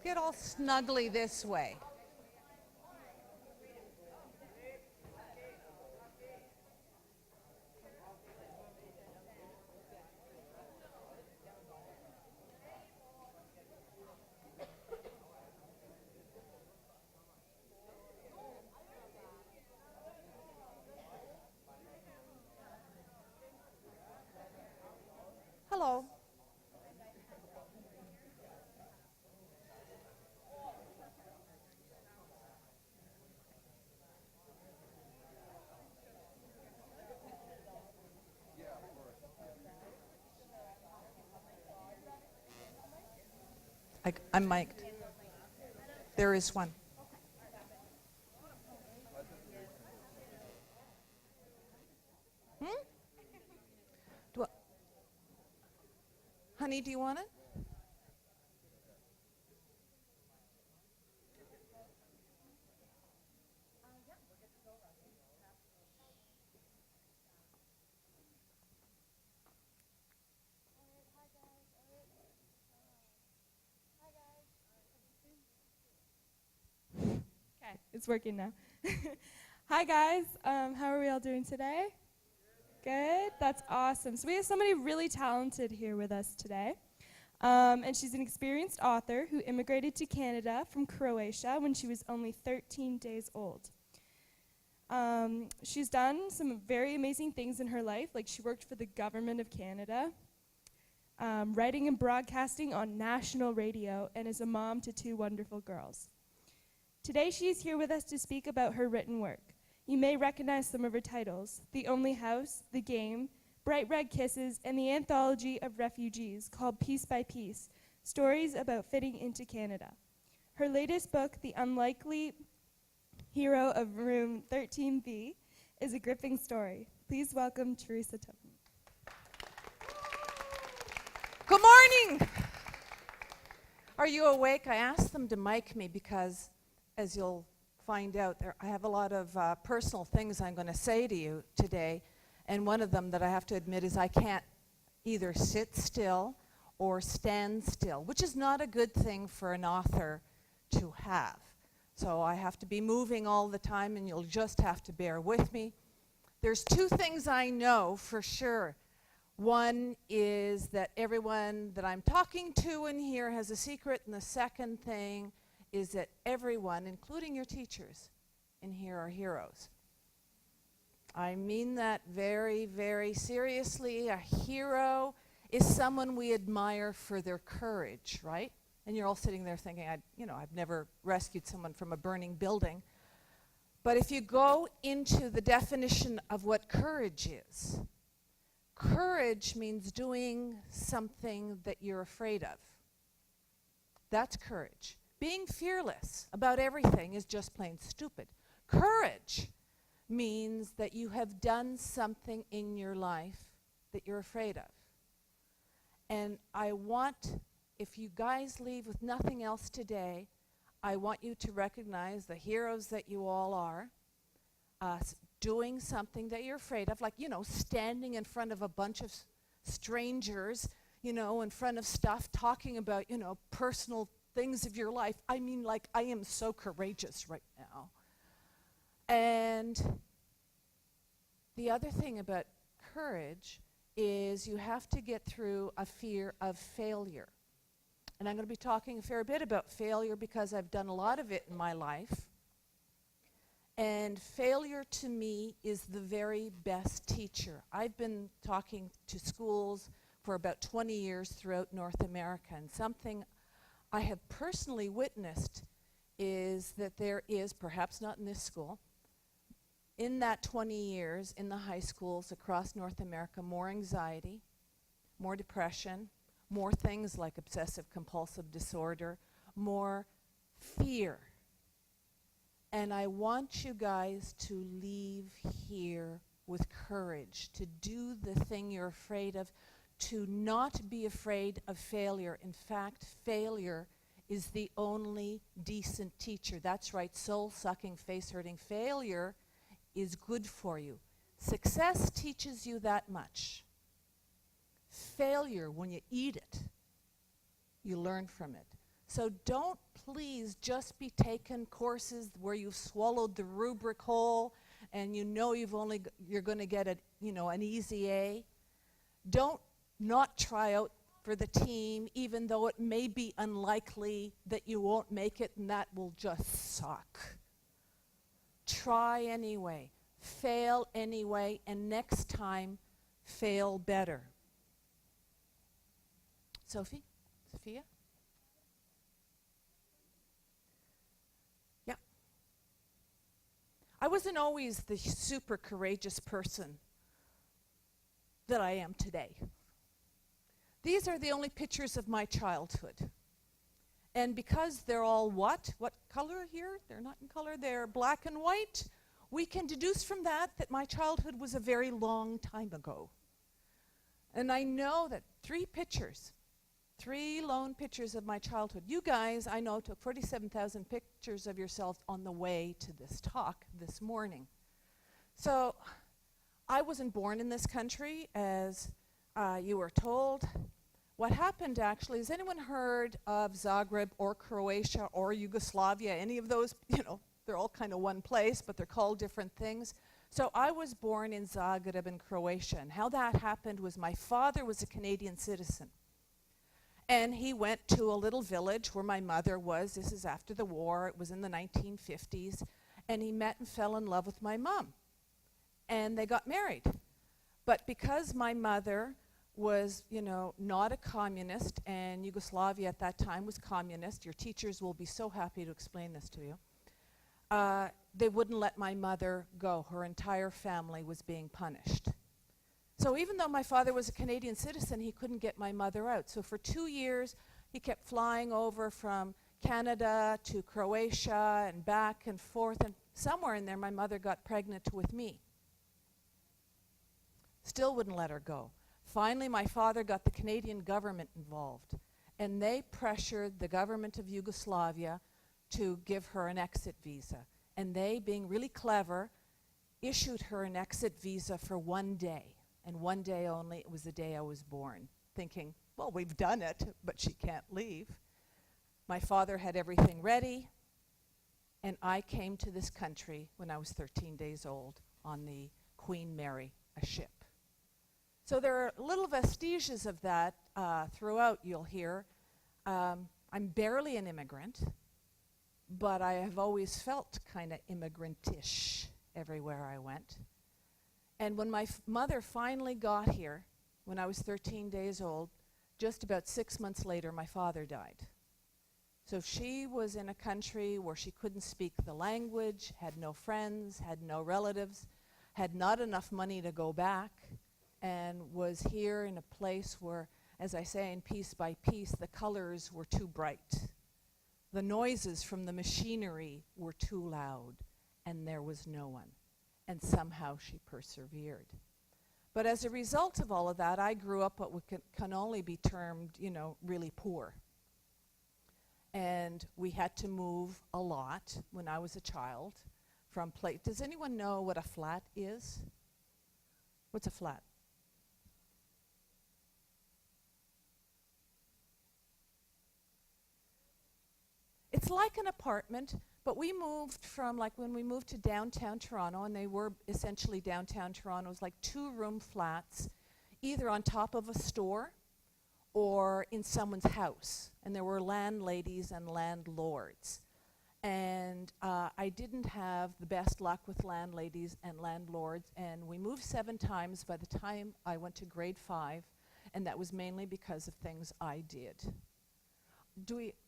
get all snuggly this way. Hello. I'm mic'd. There is one. Honey, do you want it? Okay, it's working now. Hi guys, how are we all doing today? Good, that's awesome. So we have somebody really talented here with us today. And she's an experienced author who immigrated to Canada from Croatia when she was only 13 days old. She's done some very amazing things in her life, like she worked for the government of Canada, writing and broadcasting on national radio, and is a mom to 2 wonderful girls. Today she is here with us to speak about her written work. You may recognize some of her titles: The Only House, The Game, Bright Red Kisses, and the anthology of refugees called Piece by Piece, Stories About Fitting into Canada. Her latest book, The Unlikely Hero of Room 13B, is a gripping story. Please welcome Teresa Toten. Good morning. Are you awake? I asked them to mic me because, as you'll find out, I have a lot of personal things I'm going to say to you today. And one of them that I have to admit is I can't either sit still or stand still, which is not a good thing for an author to have. So I have to be moving all the time, and you'll just have to bear with me. There's 2 things I know for sure. One is that everyone that I'm talking to in here has a secret, and the second thing is that everyone, including your teachers in here, are heroes. I mean that very, very seriously. A hero is someone we admire for their courage, right? And you're all sitting there thinking, I've never rescued someone from a burning building. But if you go into the definition of what courage is, courage means doing something that you're afraid of. That's courage. Being fearless about everything is just plain stupid. Courage means that you have done something in your life that you're afraid of. And I want, if you guys leave with nothing else today, I want you to recognize the heroes that you all are, doing something that you're afraid of, like, standing in front of a bunch of strangers, in front of stuff, talking about, personal things of your life. I mean, like, I am so courageous right now. And the other thing about courage is you have to get through a fear of failure. And I'm going to be talking a fair bit about failure because I've done a lot of it in my life. And failure to me is the very best teacher. I've been talking to schools for about 20 years throughout North America, and something I have personally witnessed is that there is, perhaps not in this school, in that 20 years in the high schools across North America, more anxiety, more depression, more things like obsessive compulsive disorder, more fear. And I want you guys to leave here with courage, to do the thing you're afraid of, to not be afraid of failure. In fact, failure is the only decent teacher. That's right, soul-sucking, face-hurting. Failure is good for you. Success teaches you that much. Failure, when you eat it, you learn from it. So don't please just be taking courses where you've swallowed the rubric whole and you know you're going to get an easy A. Don't not try out for the team, even though it may be unlikely that you won't make it and that will just suck. Try anyway, fail anyway, and next time, fail better. Sophia? Yeah. I wasn't always the super courageous person that I am today. These are the only pictures of my childhood. And because they're all what color here? They're not in color, they're black and white. We can deduce from that my childhood was a very long time ago. And I know that 3 lone pictures of my childhood. You guys, I know, took 47,000 pictures of yourselves on the way to this talk this morning. So I wasn't born in this country, as you were told. What happened actually, has anyone heard of Zagreb or Croatia or Yugoslavia? Any of those, they're all kind of one place, but they're called different things. So I was born in Zagreb in Croatia, and how that happened was my father was a Canadian citizen. And he went to a little village where my mother was. This is after the war. It was in the 1950s. And he met and fell in love with my mom. And they got married. But because my mother was, not a communist, and Yugoslavia at that time was communist, your teachers will be so happy to explain this to you, they wouldn't let my mother go. Her entire family was being punished. So even though my father was a Canadian citizen, he couldn't get my mother out. So for 2 years, he kept flying over from Canada to Croatia and back and forth. And somewhere in there, my mother got pregnant with me. Still wouldn't let her go. Finally, my father got the Canadian government involved. And they pressured the government of Yugoslavia to give her an exit visa. And they, being really clever, issued her an exit visa for 1 day. And 1 day only, it was the day I was born, thinking, well, we've done it, but she can't leave. My father had everything ready, and I came to this country when I was 13 days old on the Queen Mary, a ship. So there are little vestiges of that throughout, you'll hear. I'm barely an immigrant, but I have always felt kind of immigrant-ish everywhere I went. And when my mother finally got here, when I was 13 days old, just about 6 months later, my father died. So she was in a country where she couldn't speak the language, had no friends, had no relatives, had not enough money to go back, and was here in a place where, as I say, in piece by piece, the colors were too bright. The noises from the machinery were too loud, and there was no one. And somehow she persevered. But as a result of all of that, I grew up what can only be termed, really poor. And we had to move a lot when I was a child from place. Does anyone know what a flat is? What's a flat? It's like an apartment, but we moved from, when we moved to downtown Toronto, and they were essentially downtown Toronto, it was like 2-room flats, either on top of a store or in someone's house. And there were landladies and landlords. And I didn't have the best luck with landladies and landlords, and we moved 7 times by the time I went to grade 5, and that was mainly because of things I did.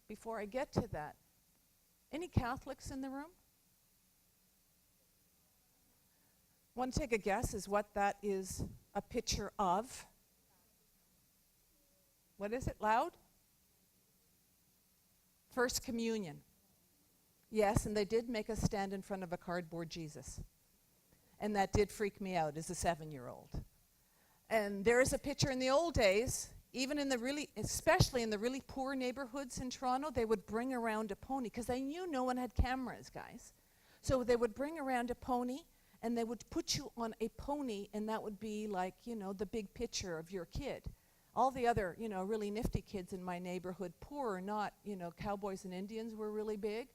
Before I get to that, any Catholics in the room? Want to take a guess as what that is a picture of? What is it? Loud? First Communion. Yes, and they did make us stand in front of a cardboard Jesus. And that did freak me out as a 7-year-old. And there is a picture in the old days, even in especially in the really poor neighborhoods in Toronto, they would bring around a pony, because they knew no one had cameras, guys. So they would bring around a pony, and they would put you on a pony, and that would be like, the big picture of your kid. all the other, really nifty kids in my neighborhood, poor or not, cowboys and Indians were really big,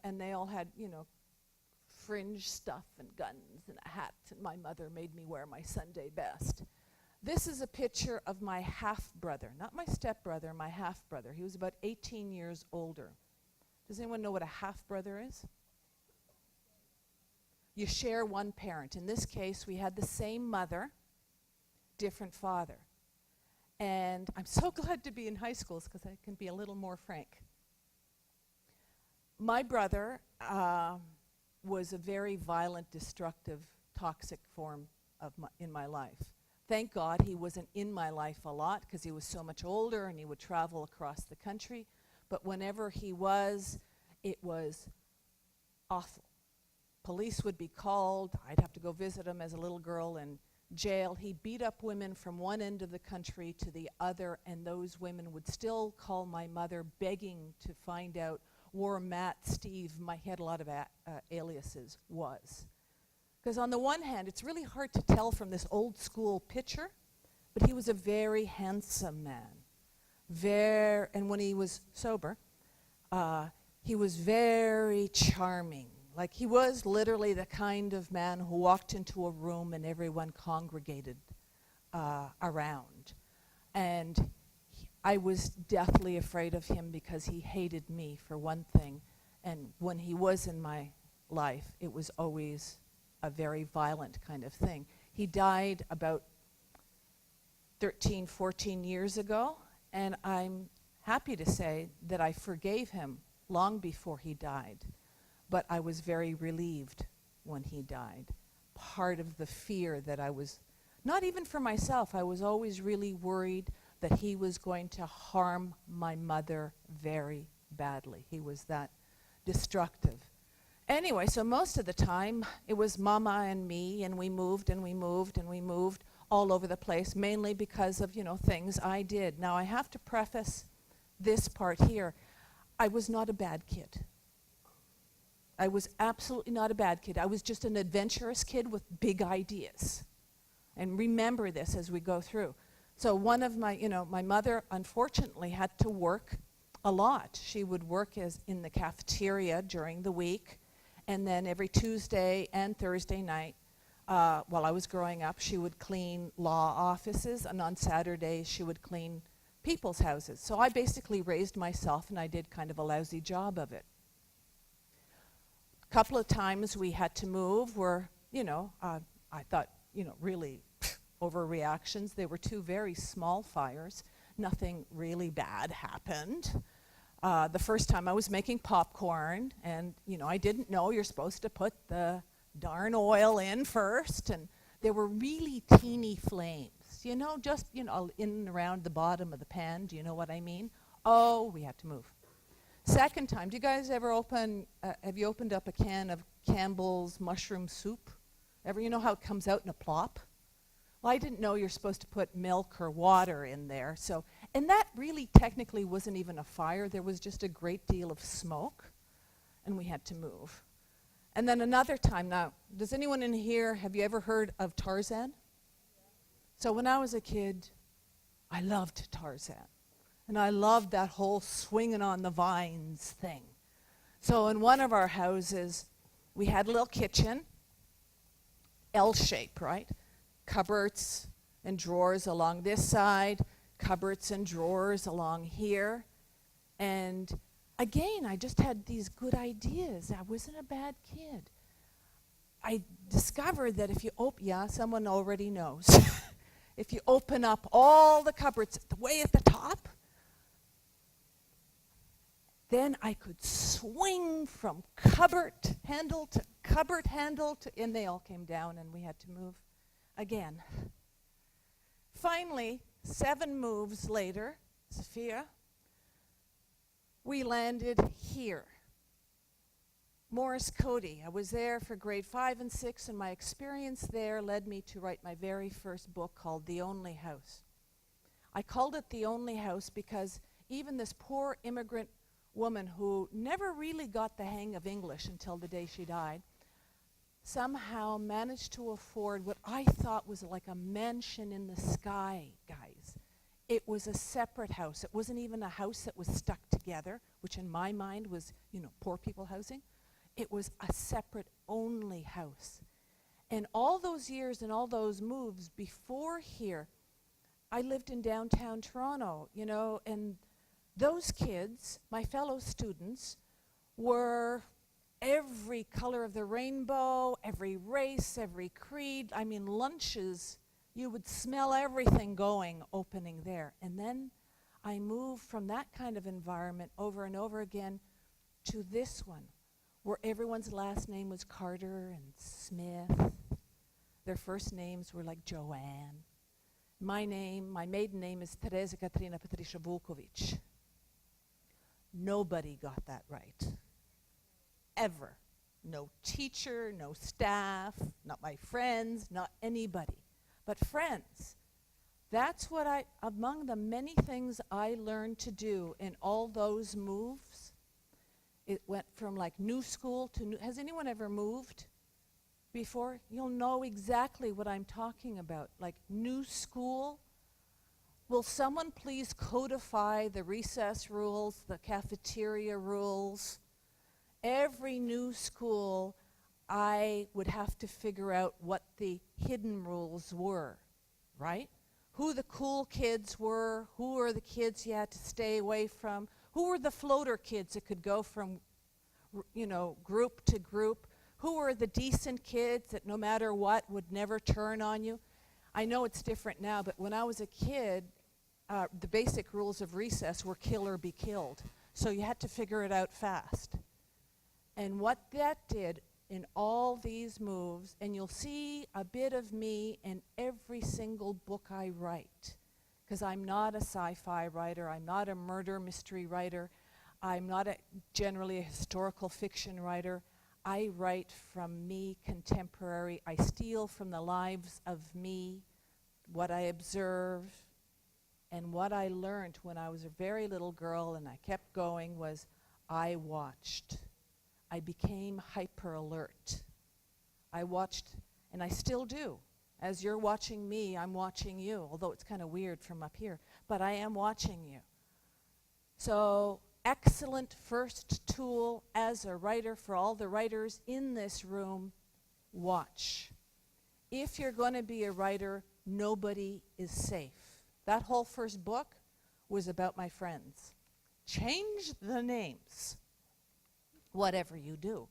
and they all had, fringe stuff and guns and a hat, and my mother made me wear my Sunday best. This is a picture of my half-brother, not my stepbrother, my half-brother. He was about 18 years older. Does anyone know what a half-brother is? You share one parent. In this case, we had the same mother, different father. And I'm so glad to be in high schools because I can be a little more frank. My brother was a very violent, destructive, toxic form in my life. Thank God he wasn't in my life a lot because he was so much older and he would travel across the country. But whenever he was, it was awful. Police would be called. I'd have to go visit him as a little girl in jail. He beat up women from one end of the country to the other, and those women would still call my mother begging to find out where Matt, Steve, he had a lot of aliases, was. Because on the one hand, it's really hard to tell from this old school picture, but he was a very handsome man. And when he was sober, he was very charming. Like he was literally the kind of man who walked into a room and everyone congregated around. And I was deathly afraid of him because he hated me, for one thing. And when he was in my life, it was always a very violent kind of thing. He died about 13, 14 years ago, and I'm happy to say that I forgave him long before he died. But I was very relieved when he died. Part of the fear that I was, not even for myself, I was always really worried that he was going to harm my mother very badly. He was that destructive. Anyway, so most of the time, it was Mama and me, and we moved and we moved and we moved all over the place, mainly because of, things I did. Now, I have to preface this part here. I was not a bad kid. I was absolutely not a bad kid. I was just an adventurous kid with big ideas. And remember this as we go through. So one of my, my mother unfortunately had to work a lot. She would work in the cafeteria during the week, and then every Tuesday and Thursday night, while I was growing up, she would clean law offices, and on Saturdays she would clean people's houses. So I basically raised myself, and I did kind of a lousy job of it. A couple of times we had to move where, I thought, really overreactions. They were two very small fires. Nothing really bad happened. The first time I was making popcorn, and, I didn't know you're supposed to put the darn oil in first, and there were really teeny flames, just, in and around the bottom of the pan. Do you know what I mean? Oh, we had to move. Second time, do you guys ever have you opened up a can of Campbell's mushroom soup? You know how it comes out in a plop? Well, I didn't know you're supposed to put milk or water in there. And that really technically wasn't even a fire. There was just a great deal of smoke, and we had to move. And then another time, now, does anyone in here, have you ever heard of Tarzan? So when I was a kid, I loved Tarzan. And I loved that whole swinging on the vines thing. So in one of our houses, we had a little kitchen, L-shape, right? Cupboards and drawers along this side, cupboards and drawers along here. And again, I just had these good ideas. I wasn't a bad kid. I discovered that if you someone already knows. If you open up all the cupboards way at the top, then I could swing from cupboard handle to cupboard handle and they all came down, and we had to move again. Finally, 7 moves later, Sophia, we landed here. Morris Cody. I was there for grade 5 and 6, and my experience there led me to write my very first book called The Only House. I called it The Only House because even this poor immigrant woman who never really got the hang of English until the day she died somehow managed to afford what I thought was like a mansion in the sky, guys, It was a separate house. It wasn't even a house that was stuck together, which in my mind was, poor people housing. It was a separate only house. And all those years and all those moves before here, I lived in downtown Toronto, and those kids, my fellow students, were every color of the rainbow, every race, every creed. I mean, lunches, you would smell everything opening there. And then I moved from that kind of environment over and over again to this one, where everyone's last name was Carter and Smith. Their first names were like Joanne. My maiden name is Teresa Katrina Patricia Vukovic. Nobody got that right. Ever. No teacher, no staff, not my friends, not anybody. But friends, that's what among the many things I learned to do in all those moves, it went from like new school to new. Has anyone ever moved before? You'll know exactly what I'm talking about. Like new school. Will someone please codify the recess rules, the cafeteria rules? Every new school, I would have to figure out what the hidden rules were, right? Who the cool kids were, who were the kids you had to stay away from, who were the floater kids that could go from, group to group, who were the decent kids that no matter what would never turn on you. I know it's different now, but when I was a kid, the basic rules of recess were kill or be killed. So you had to figure it out fast. And what that did in all these moves, and you'll see a bit of me in every single book I write, because I'm not a sci-fi writer, I'm not a murder mystery writer, I'm not generally a historical fiction writer. I write from me, contemporary. I steal from the lives of me, what I observe, and what I learned when I was a very little girl and I kept going was I watched. I became hyper alert. I watched, and I still do. As you're watching me, I'm watching you, although it's kind of weird from up here, but I am watching you. So, excellent first tool as a writer for all the writers in this room, watch. If you're going to be a writer, nobody is safe. That whole first book was about my friends. Change the names. Whatever you do.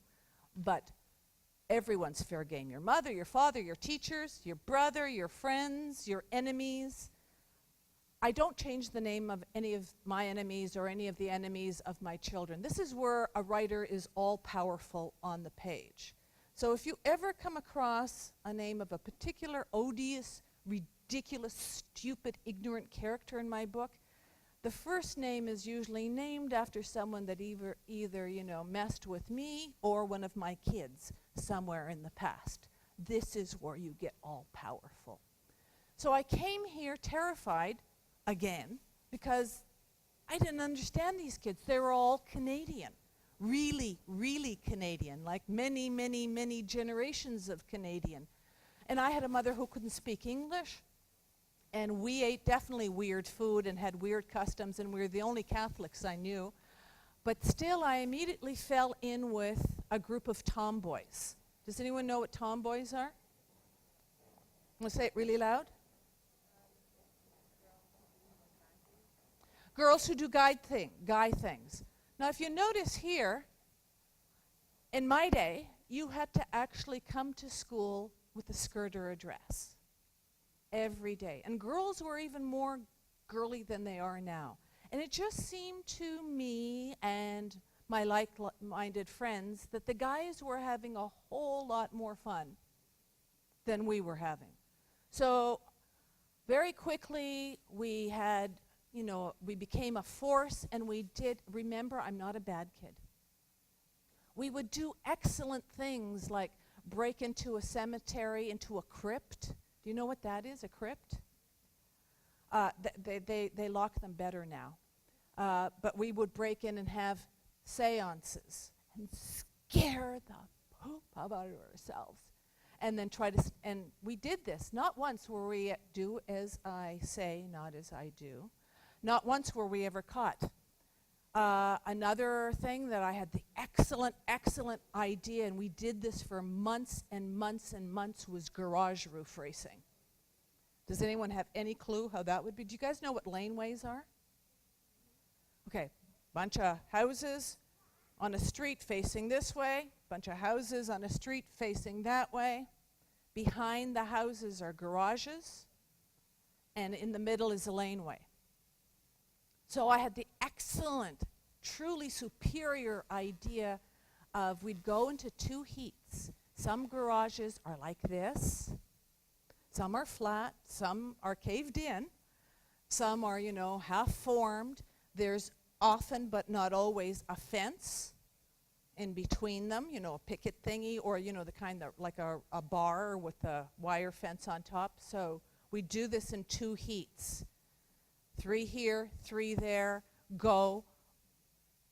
But everyone's fair game. Your mother, your father, your teachers, your brother, your friends, your enemies. I don't change the name of any of my enemies or any of the enemies of my children. This is where a writer is all-powerful on the page. So if you ever come across a name of a particular odious, ridiculous, stupid, ignorant character in my book, the first name is usually named after someone that either messed with me or one of my kids somewhere in the past. This is where you get all powerful. So I came here terrified again because I didn't understand these kids. They were all Canadian. Really, really Canadian, like many, many, many generations of Canadian. And I had a mother who couldn't speak English. And we ate definitely weird food and had weird customs, and we were the only Catholics I knew. But still, I immediately fell in with a group of tomboys. Does anyone know what tomboys are? Want to say it really loud? Girls who do guy things. Now, if you notice here, in my day, you had to actually come to school with a skirt or a dress. Every day. And girls were even more girly than they are now. And it just seemed to me and my like-minded friends that the guys were having a whole lot more fun than we were having. So very quickly we had, we became a force, and we did, remember, I'm not a bad kid. We would do excellent things like break into a cemetery, into a crypt. Do you know what that is, a crypt? They lock them better now. But we would break in and have seances and scare the poop out of ourselves. and then and we did this. Not once were we do as I say, not as I do. Not once were we ever caught. Another thing that I had the excellent idea, and we did this for months and months and months, was garage roof racing. Does anyone have any clue how that would be? Do you guys know what laneways are? Okay, bunch of houses on a street facing this way, bunch of houses on a street facing that way. Behind the houses are garages, and in the middle is a laneway. So I had the excellent, truly superior idea of we'd go into two heats. Some garages are like this. Some are flat. Some are caved in. Some are, half formed. There's often, but not always, a fence in between them, a picket thingy, or, the kind that, like a bar with a wire fence on top. So we do this in two heats. 3 here, 3 there, go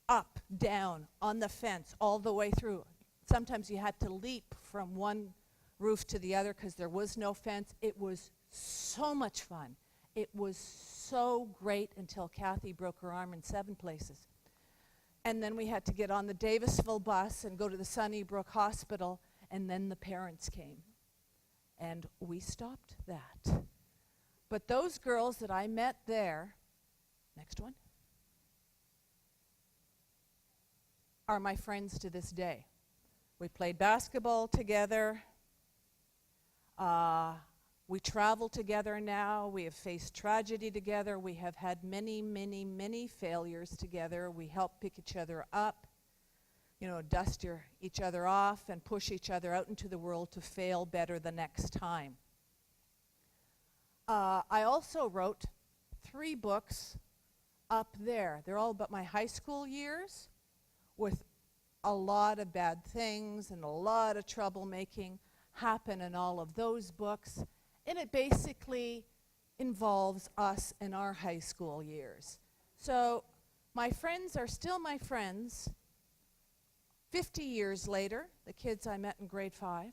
up, down, on the fence, all the way through. Sometimes you had to leap from one roof to the other because there was no fence. It was so much fun. It was so great until Kathy broke her arm in 7 places. And then we had to get on the Davisville bus and go to the Sunnybrook Hospital, and then the parents came. And we stopped that. But those girls that I met there, next one, are my friends to this day. We played basketball together. We travel together now. We have faced tragedy together. We have had many failures together. We help pick each other up, dust each other off and push each other out into the world to fail better the next time. I also wrote 3 books up there. They're all about my high school years, with a lot of bad things and a lot of troublemaking happen in all of those books. And it basically involves us in our high school years. So my friends are still my friends 50 years later, the kids I met in grade 5.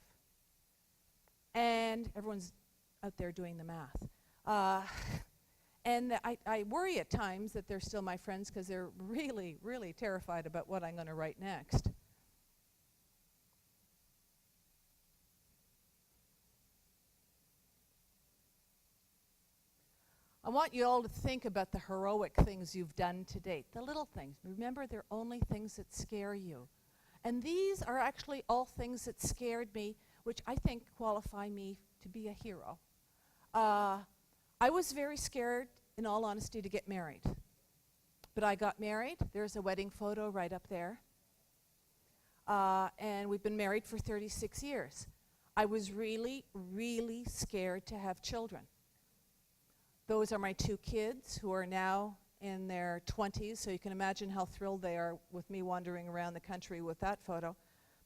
And everyone's out there doing the math. And I worry at times that they're still my friends because they're really terrified about what I'm going to write next. I want you all to think about the heroic things you've done to date, the little things. Remember, they're only things that scare you. And these are actually all things that scared me, which I think qualify me to be a hero. I was very scared, in all honesty, to get married. But I got married. There's a wedding photo right up there. And we've been married for 36 years. I was really scared to have children. Those are my 2 kids who are now in their 20s, so you can imagine how thrilled they are with me wandering around the country with that photo.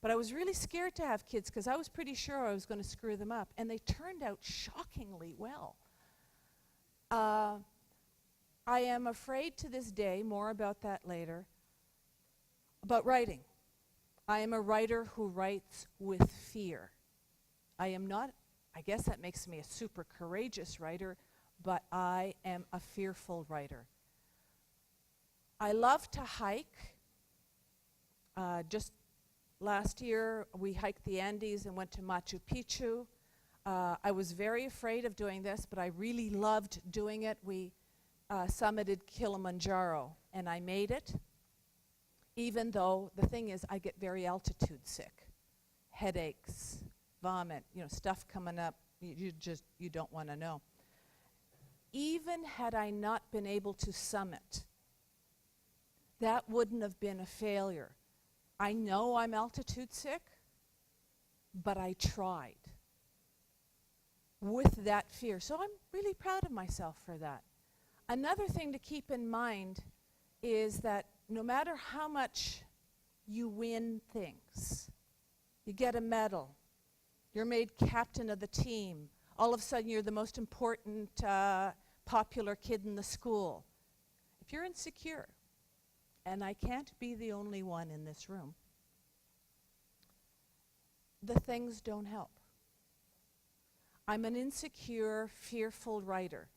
But I was really scared to have kids because I was pretty sure I was going to screw them up, and they turned out shockingly well. I am afraid to this day, more about that later, about writing. I am a writer who writes with fear. I am not, I guess that makes me a super courageous writer, but I am a fearful writer. I love to hike. Just last year, we hiked the Andes and went to Machu Picchu. I was very afraid of doing this, but I really loved doing it. We summited Kilimanjaro, and I made it, even though the thing is I get very altitude sick. Headaches, vomit, stuff coming up you don't want to know. Even had I not been able to summit, that wouldn't have been a failure. I know I'm altitude sick, but I tried with that fear. So I'm really proud of myself for that. Another thing to keep in mind is that no matter how much you win things, you get a medal, you're made captain of the team, all of a sudden you're the most important popular kid in the school. If you're insecure, and I can't be the only one in this room, the things don't help. I'm an insecure, fearful writer.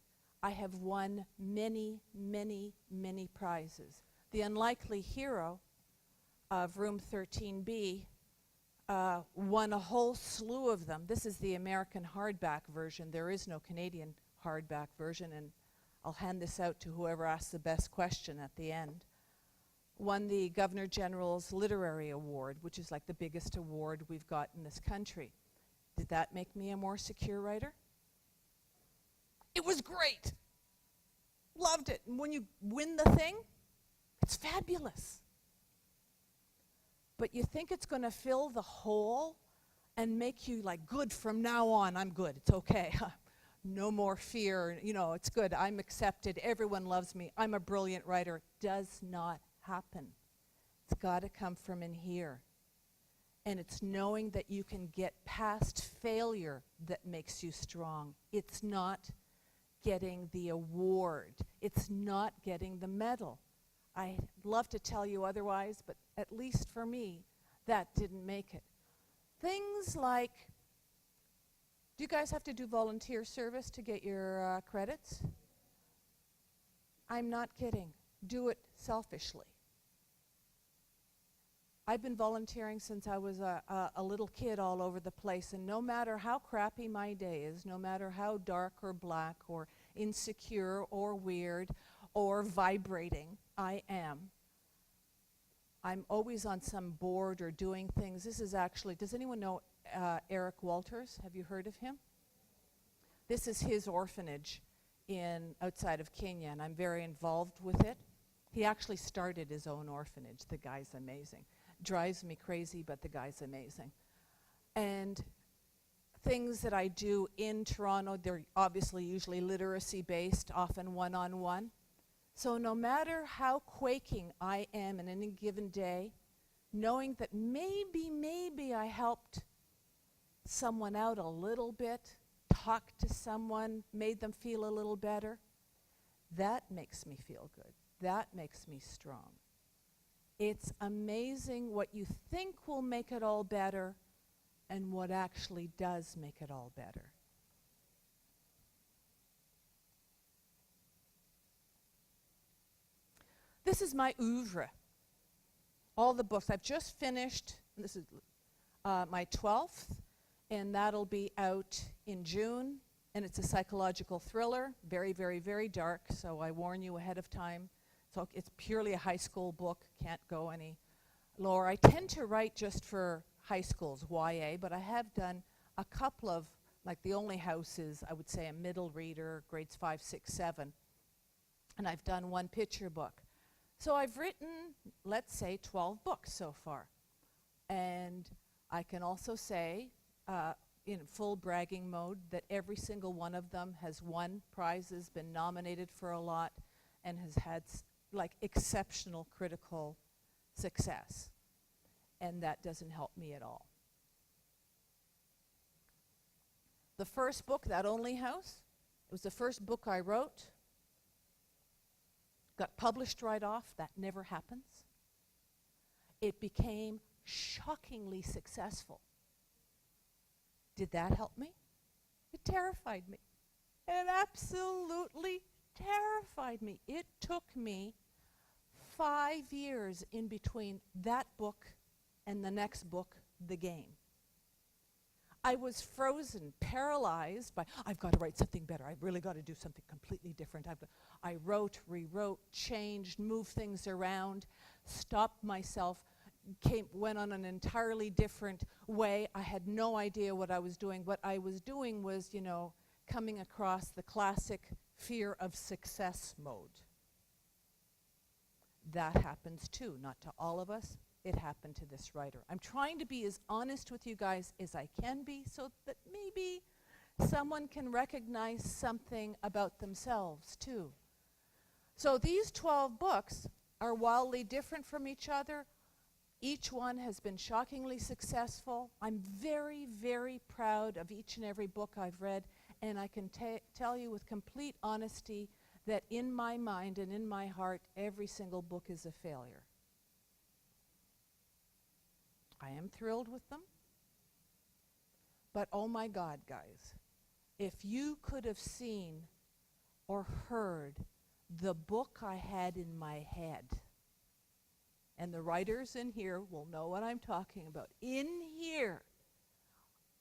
I have won many, many, many prizes. The unlikely hero of room 13B won a whole slew of them. This is the American hardback version. There is no Canadian hardback version, and I'll hand this out to whoever asks the best question at the end. Won the Governor General's Literary Award, which is like the biggest award we've got in this country. Did that make me a more secure writer? It was great. Loved it. And when you win the thing, it's fabulous. But you think it's going to fill the hole and make you like, good, from now on, I'm good. It's okay. No more fear. You know, it's good. I'm accepted. Everyone loves me. I'm a brilliant writer. Does not happen. It's got to come from in here. And it's knowing that you can get past failure that makes you strong. It's not getting the award. It's not getting the medal. I'd love to tell you otherwise, but at least for me, that didn't make it. Things like, do you guys have to do volunteer service to get your credits? I'm not kidding. Do it selfishly. I've been volunteering since I was a little kid all over the place, and no matter how crappy my day is, no matter how dark or black or insecure or weird or vibrating I am, I'm always on some board or doing things. This is actually, does anyone know Eric Walters? Have you heard of him? This is his orphanage outside of Kenya, and I'm very involved with it. He actually started his own orphanage. The guy's amazing. Drives me crazy, but the guy's amazing. And things that I do in Toronto, they're obviously usually literacy-based, often one-on-one. So no matter how quaking I am in any given day, knowing that maybe I helped someone out a little bit, talked to someone, made them feel a little better, that makes me feel good. That makes me strong. It's amazing what you think will make it all better and what actually does make it all better. This is my oeuvre. All the books. I've just finished, this is my 12th, and that'll be out in June. And it's a psychological thriller, very, very, very dark, so I warn you ahead of time. So it's purely a high school book, can't go any lower. I tend to write just for high schools, YA, but I have done a couple of, like The Only House is, I would say, a middle reader, grades 5, 6, 7. And I've done one picture book. So I've written, let's say, 12 books so far. And I can also say, in full bragging mode, that every single one of them has won prizes, been nominated for a lot, and has had like exceptional critical success. And that doesn't help me at all. The first book, That Only House, it was the first book I wrote. Got published right off. That never happens. It became shockingly successful. Did that help me? It terrified me. It absolutely terrified me. It took me 5 years in between that book and the next book, The Game. I was frozen, paralyzed by, I've got to write something better. I've really got to do something completely different. I wrote, rewrote, changed, moved things around, stopped myself, went on an entirely different way. I had no idea what I was doing. What I was doing was, coming across the classic fear of success mode. That happens too, not to all of us. It happened to this writer. I'm trying to be as honest with you guys as I can be so that maybe someone can recognize something about themselves too. So these 12 books are wildly different from each other. Each one has been shockingly successful. I'm very, very proud of each and every book I've read, and I can tell you with complete honesty that in my mind and in my heart, every single book is a failure. I am thrilled with them, but oh my God, guys, if you could have seen or heard the book I had in my head, and the writers in here will know what I'm talking about. In here,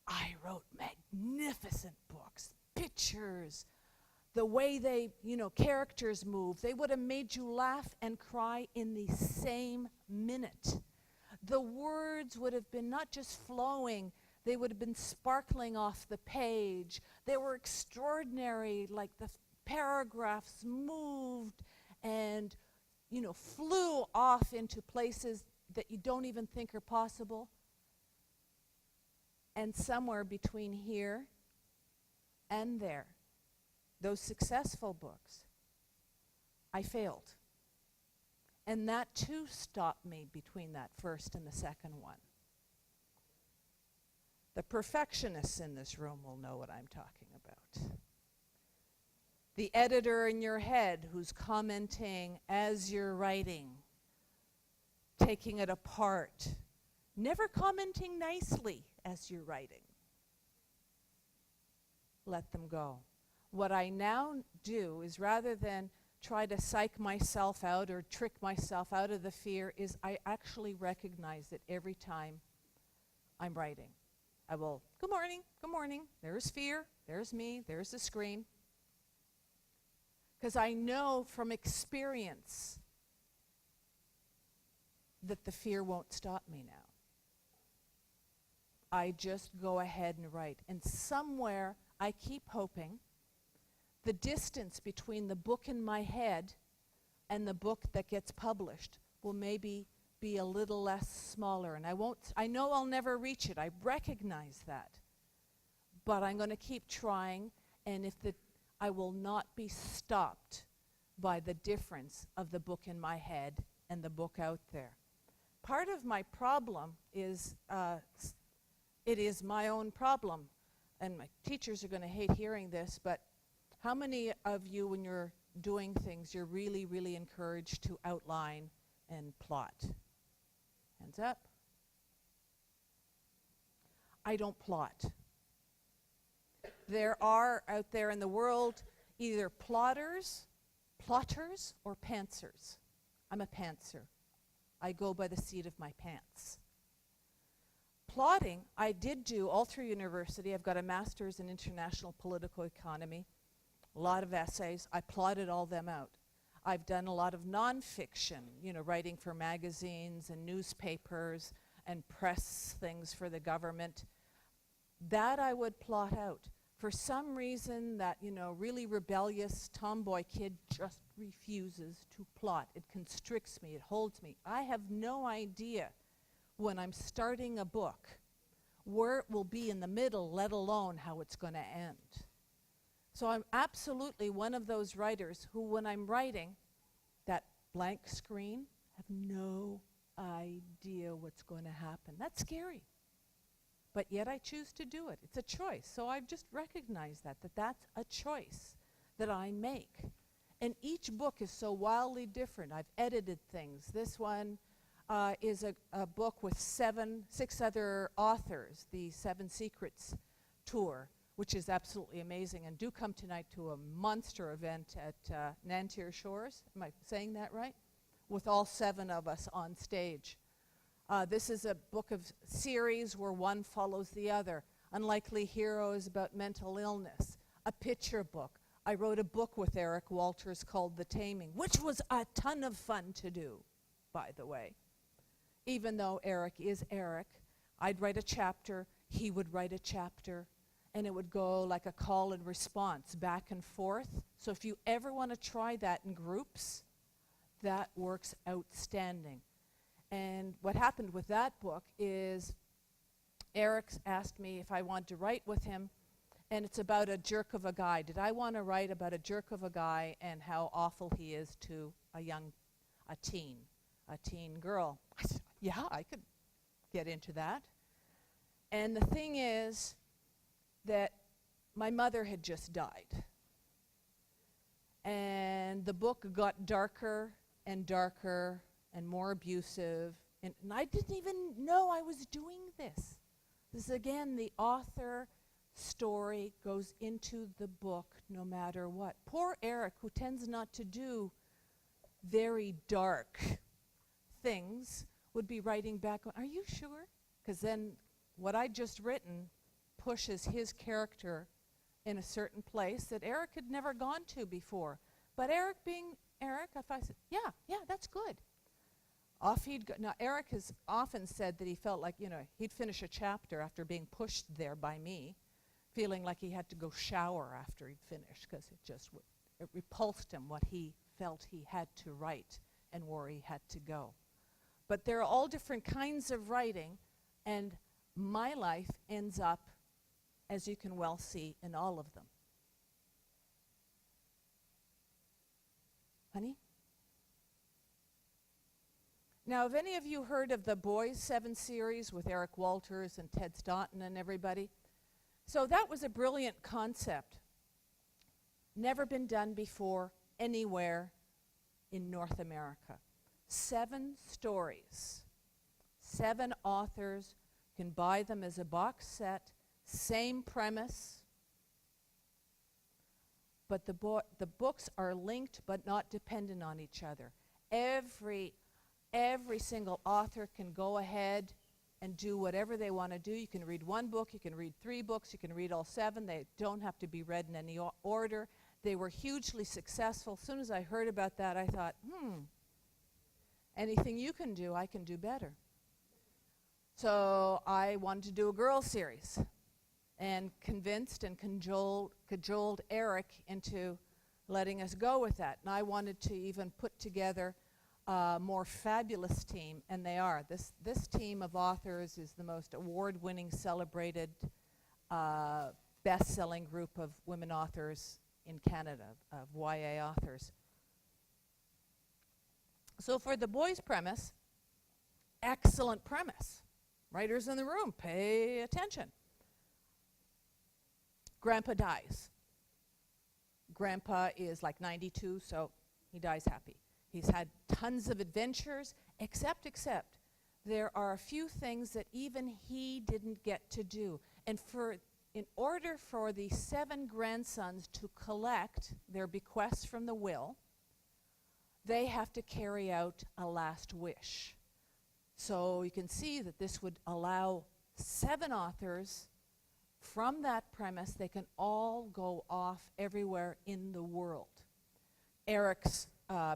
I wrote magnificent books, pictures, the way characters move. They would have made you laugh and cry in the same minute. The words would have been not just flowing, they would have been sparkling off the page. They were extraordinary, like the paragraphs moved and, flew off into places that you don't even think are possible. And somewhere between here and there, those successful books, I failed. And that too stopped me between that first and the second one. The perfectionists in this room will know what I'm talking about. The editor in your head who's commenting as you're writing, taking it apart, never commenting nicely as you're writing. Let them go. What I now do is, rather than try to psych myself out or trick myself out of the fear, is I actually recognize it every time I'm writing. I will, good morning, there's fear, there's me, there's the screen. Because I know from experience that the fear won't stop me now. I just go ahead and write. And somewhere I keep hoping the distance between the book in my head and the book that gets published will maybe be a little less smaller. And I know I'll never reach it. I recognize that. But I'm going to keep trying, and I will not be stopped by the difference of the book in my head and the book out there. Part of my problem is, it is my own problem. And my teachers are going to hate hearing this, but how many of you, when you're doing things, you're really, really encouraged to outline and plot? Hands up. I don't plot. There are out there in the world either plotters, or pantsers. I'm a pantser. I go by the seat of my pants. Plotting, I did do all through university. I've got a master's in international political economy, a lot of essays. I plotted all them out. I've done a lot of nonfiction, writing for magazines and newspapers and press things for the government. That I would plot out. For some reason, that, really rebellious tomboy kid just refuses to plot. It constricts me, it holds me. I have no idea when I'm starting a book where it will be in the middle, let alone how it's going to end. So I'm absolutely one of those writers who, when I'm writing that blank screen, have no idea what's going to happen. That's scary. But yet I choose to do it. It's a choice. So I've just recognized that's a choice that I make. And each book is so wildly different. I've edited things. This one is a book with 6 other authors, the 7 Secrets tour, which is absolutely amazing. And do come tonight to a monster event at Nantier Shores. Am I saying that right? With all 7 of us on stage. This is a book of series where one follows the other. Unlikely Heroes about mental illness. A picture book. I wrote a book with Eric Walters called The Taming, which was a ton of fun to do, by the way. Even though Eric is Eric, I'd write a chapter, he would write a chapter, and it would go like a call and response, back and forth. So if you ever want to try that in groups, that works outstanding. And what happened with that book is Eric asked me if I wanted to write with him, and it's about a jerk of a guy. Did I want to write about a jerk of a guy and how awful he is to a teen girl? I said, yeah, I could get into that. And the thing is that my mother had just died. And the book got darker and darker and more abusive, and I didn't even know I was doing this. This is, again, the author story goes into the book no matter what. Poor Eric, who tends not to do very dark things, would be writing back, are you sure? Because then what I'd just written pushes his character in a certain place that Eric had never gone to before. But Eric being Eric, if I said, yeah, that's good. Off he'd go. Now, Eric has often said that he felt like, he'd finish a chapter after being pushed there by me, feeling like he had to go shower after he'd finished, because it repulsed him what he felt he had to write and where he had to go. But there are all different kinds of writing, and my life ends up, as you can well see, in all of them. Honey? Now, have any of you heard of the Boys 7 series with Eric Walters and Ted Toten and everybody? So that was a brilliant concept. Never been done before anywhere in North America. 7 stories. 7 authors. You can buy them as a box set. Same premise. But the books are linked but not dependent on each other. Every single author can go ahead and do whatever they want to do. You can read 1 book, you can read 3 books, you can read all 7. They don't have to be read in any order. They were hugely successful. As soon as I heard about that, I thought, anything you can do, I can do better. So I wanted to do a girls series and convinced and cajoled Eric into letting us go with that. And I wanted to even put together a more fabulous team, and they are. This team of authors is the most award-winning, celebrated, best-selling group of women authors in Canada, of YA authors. So for the boys' premise, excellent premise. Writers in the room, pay attention. Grandpa dies. Grandpa is like 92, so he dies happy. He's had tons of adventures, except there are a few things that even he didn't get to do. And in order for the 7 grandsons to collect their bequests from the will, they have to carry out a last wish. So you can see that this would allow 7 authors from that premise. They can all go off everywhere in the world. Eric's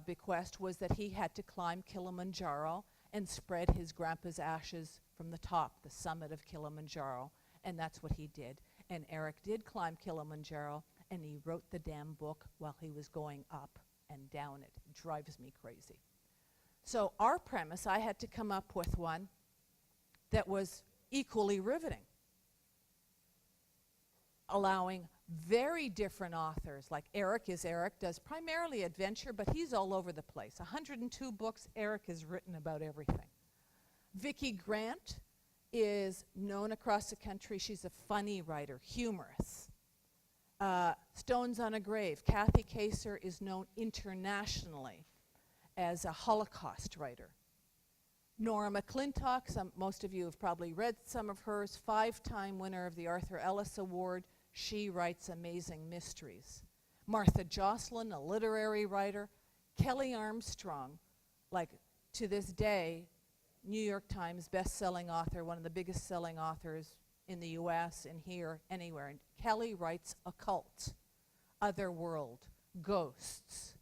bequest was that he had to climb Kilimanjaro and spread his grandpa's ashes from the top, the summit of Kilimanjaro, and that's what he did. And Eric did climb Kilimanjaro, and he wrote the damn book while he was going up and down it. It drives me crazy. So our premise, I had to come up with one that was equally riveting, allowing very different authors, like Eric does primarily adventure, but he's all over the place. 102 books Eric has written about everything. Vicki Grant is known across the country. She's a funny writer, humorous. Stones on a Grave. Kathy Kaser is known internationally as a Holocaust writer. Nora McClintock, most of you have probably read some of hers, 5-time winner of the Arthur Ellis Award. She writes amazing mysteries. Martha Jocelyn, a literary writer. Kelly Armstrong, like to this day, New York Times best-selling author, one of the biggest selling authors in the US and here, anywhere. And Kelly writes occult, otherworld, ghosts,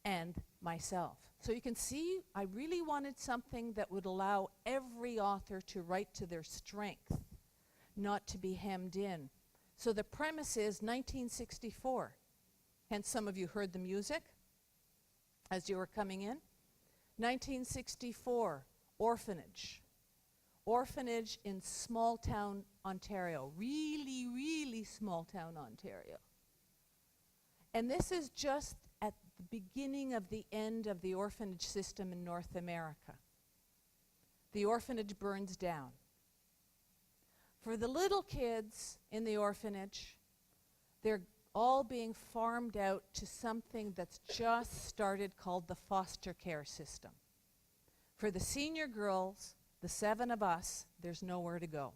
and myself. So you can see I really wanted something that would allow every author to write to their strength, not to be hemmed in. So the premise is 1964. Hence some of you heard the music as you were coming in. 1964, orphanage. Orphanage in small town Ontario. Really, really small town Ontario. And this is just at the beginning of the end of the orphanage system in North America. The orphanage burns down. For the little kids in the orphanage, they're all being farmed out to something that's just started called the foster care system. For the senior girls, the 7 of us, there's nowhere to go.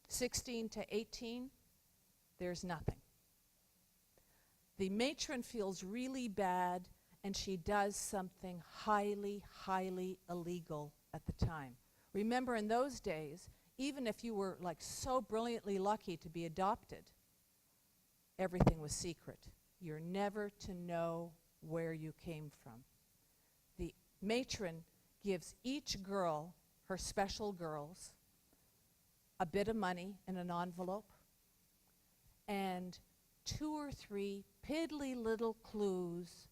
16 to 18, there's nothing. The matron feels really bad, and she does something highly, highly illegal at the time. Remember, in those days, even if you were like so brilliantly lucky to be adopted, everything was secret. You're never to know where you came from. The matron gives each girl, her special girls, a bit of money in an envelope and 2 or 3 piddly little clues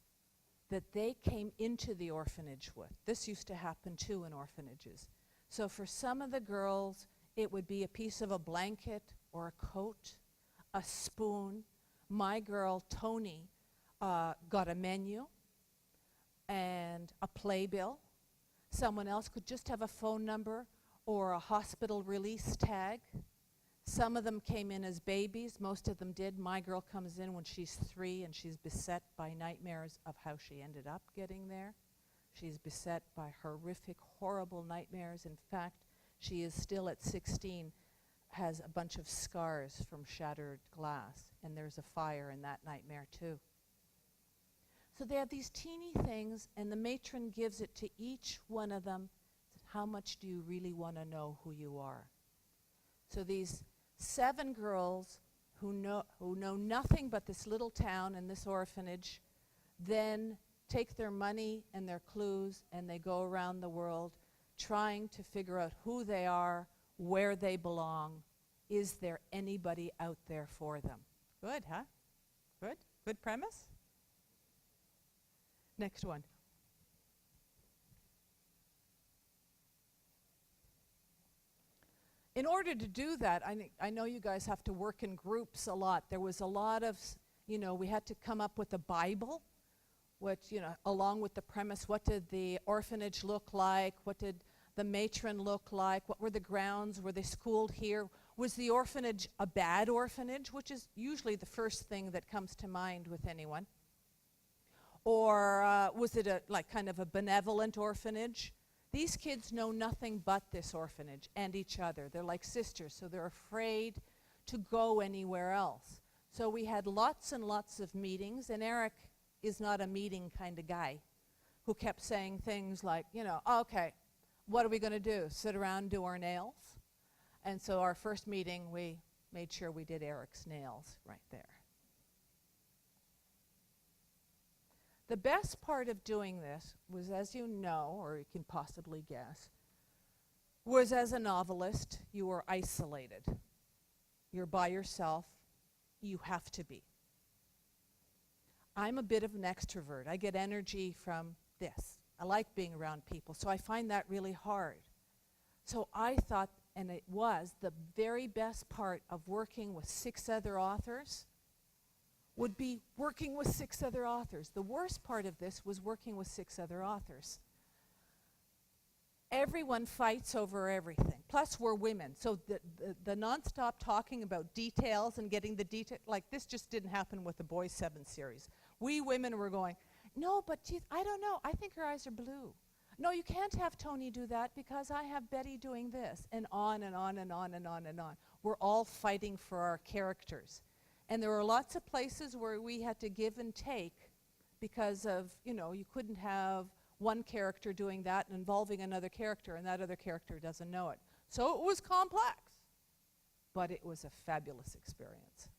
that they came into the orphanage with. This used to happen too in orphanages. So for some of the girls, it would be a piece of a blanket or a coat, a spoon. My girl, Tony, got a menu and a playbill. Someone else could just have a phone number or a hospital release tag. Some of them came in as babies. Most of them did. My girl comes in when she's 3 and she's beset by nightmares of how she ended up getting there. She's beset by horrific, horrible nightmares. In fact, she is still at 16, has a bunch of scars from shattered glass, and there's a fire in that nightmare too. So they have these teeny things, and the matron gives it to each one of them. How much do you really want to know who you are? So these 7 girls who know nothing but this little town and this orphanage then take their money and their clues, and they go around the world trying to figure out who they are, where they belong. Is there anybody out there for them? Good, huh? Good? Good premise? Next one. In order to do that, I know you guys have to work in groups a lot. There was a lot of, we had to come up with a Bible, which, along with the premise, what did the orphanage look like? What did the matron look like? What were the grounds? Were they schooled here? Was the orphanage a bad orphanage, which is usually the first thing that comes to mind with anyone? Or was it kind of a benevolent orphanage? These kids know nothing but this orphanage and each other. They're like sisters, so they're afraid to go anywhere else. So we had lots and lots of meetings, and Eric is not a meeting kind of guy who kept saying things like, okay, what are we going to do? Sit around and do our nails? And so our first meeting, we made sure we did Eric's nails right there. The best part of doing this was, as you know, or you can possibly guess, was as a novelist, you were isolated. You're by yourself. You have to be. I'm a bit of an extrovert. I get energy from this. I like being around people, so I find that really hard. So I thought, and it was, the very best part of working with 6 other authors would be working with 6 other authors. The worst part of this was working with 6 other authors. Everyone fights over everything. Plus, we're women. So the nonstop talking about details and getting the detail, like this just didn't happen with the Boys 7 series. We women were going, no, but geez, I don't know. I think her eyes are blue. No, you can't have Tony do that because I have Betty doing this, and on and on and on and on and on. We're all fighting for our characters. And there were lots of places where we had to give and take because of, you couldn't have one character doing that and involving another character, and that other character doesn't know it. So it was complex, but it was a fabulous experience.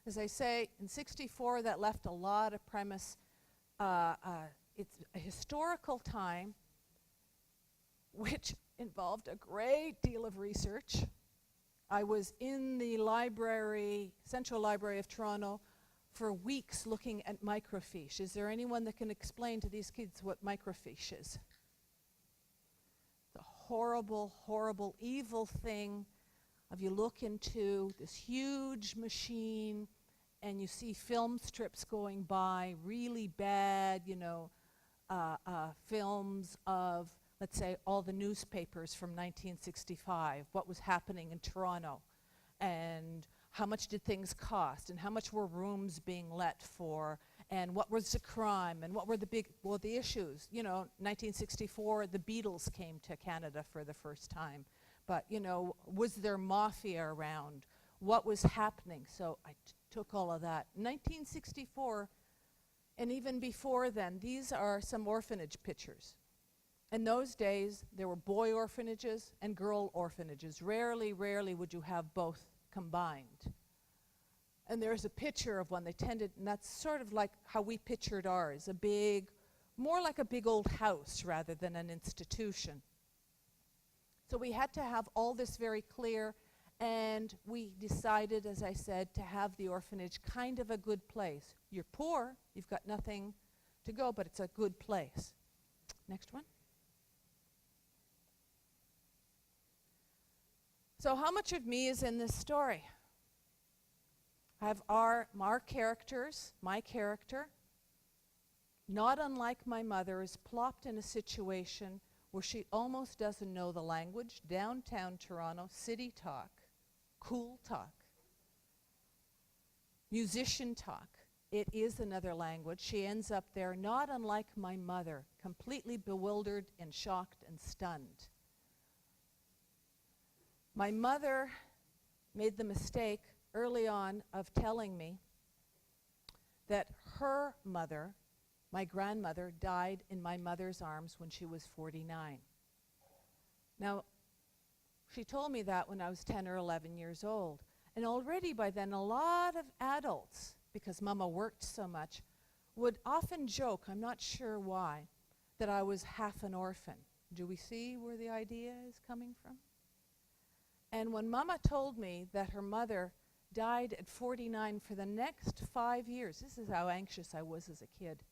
As I say, in '64, that left a lot of premise. It's a historical time which involved a great deal of research. I was in the library, Central Library of Toronto, for weeks looking at microfiche. Is there anyone that can explain to these kids what microfiche is? It's a horrible, horrible, evil thing. If you look into this huge machine and you see film strips going by, really bad, films of, let's say, all the newspapers from 1965, what was happening in Toronto, and how much did things cost, and how much were rooms being let for, and what was the crime, and what were the issues. 1964, the Beatles came to Canada for the first time. But, was there mafia around? What was happening? So I took all of that. 1964, and even before then, these are some orphanage pictures. In those days, there were boy orphanages and girl orphanages. Rarely would you have both combined. And there's a picture of one they tended, and that's sort of like how we pictured ours, more like a big old house rather than an institution. So we had to have all this very clear, and we decided, as I said, to have the orphanage kind of a good place. You're poor, you've got nothing to go, but it's a good place. Next one. So how much of me is in this story? I have our characters, my character, not unlike my mother, is plopped in a situation where she almost doesn't know the language. Downtown Toronto, city talk, cool talk, musician talk. It is another language. She ends up there, not unlike my mother, completely bewildered and shocked and stunned. My mother made the mistake early on of telling me that her mother, my grandmother, died in my mother's arms when she was 49. Now, she told me that when I was 10 or 11 years old. And already by then, a lot of adults, because Mama worked so much, would often joke, I'm not sure why, that I was half an orphan. Do we see where the idea is coming from? And when Mama told me that her mother died at 49 for the next 5 years, this is how anxious I was as a kid.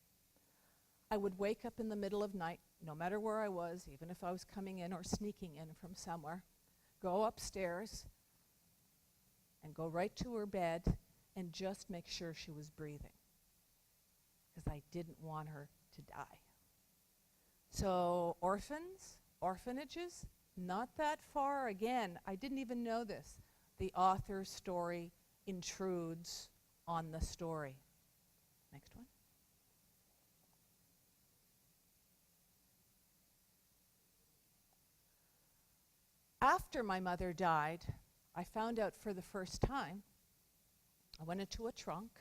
I would wake up in the middle of night, no matter where I was, even if I was coming in or sneaking in from somewhere, go upstairs and go right to her bed and just make sure she was breathing, because I didn't want her to die. So orphanages, not that far. Again, I didn't even know this. The author's story intrudes on the story. Next one. After my mother died, I found out for the first time, I went into a trunk,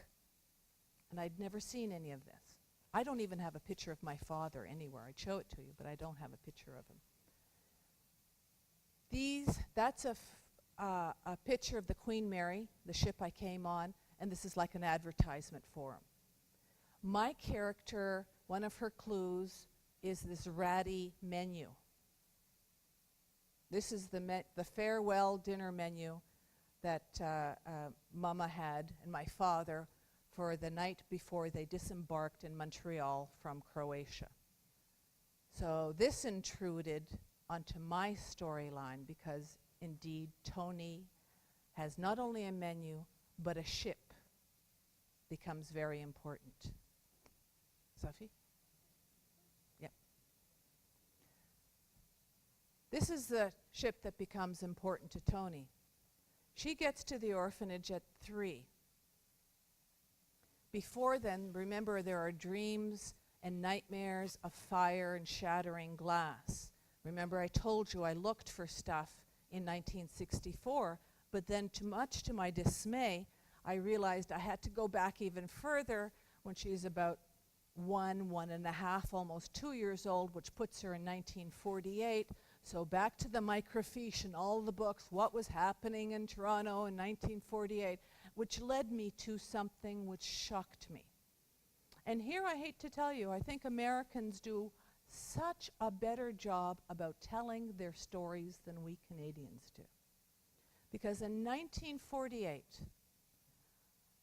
and I'd never seen any of this. I don't even have a picture of my father anywhere. I'd show it to you, but I don't have a picture of him. That's a picture of the Queen Mary, the ship I came on, and this is like an advertisement for him. My character, one of her clues, is this ratty menu. This is the farewell dinner menu that Mama had and my father for the night before they disembarked in Montreal from Croatia. So this intruded onto my storyline because indeed Tony has not only a menu but a ship becomes very important. Sophie? Yep. This is the ship that becomes important to Tony. She gets to the orphanage at 3. Before then, remember, there are dreams and nightmares of fire and shattering glass. Remember, I told you I looked for stuff in 1964, but then much to my dismay, I realized I had to go back even further when she's about 1.5, almost 2 years old, which puts her in 1948. So back to the microfiche and all the books, what was happening in Toronto in 1948, which led me to something which shocked me. And here I hate to tell you, I think Americans do such a better job about telling their stories than we Canadians do. Because in 1948,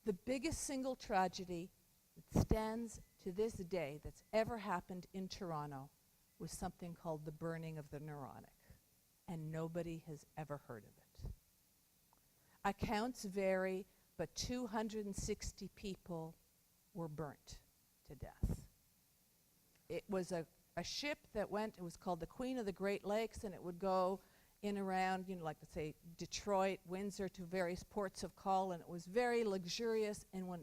the biggest single tragedy that stands to this day that's ever happened in Toronto was something called the burning of the Neurotic. And nobody has ever heard of it. Accounts vary, but 260 people were burnt to death. It was a ship that went, it was called the Queen of the Great Lakes, and it would go in around, like let's say Detroit, Windsor, to various ports of call, and it was very luxurious. And when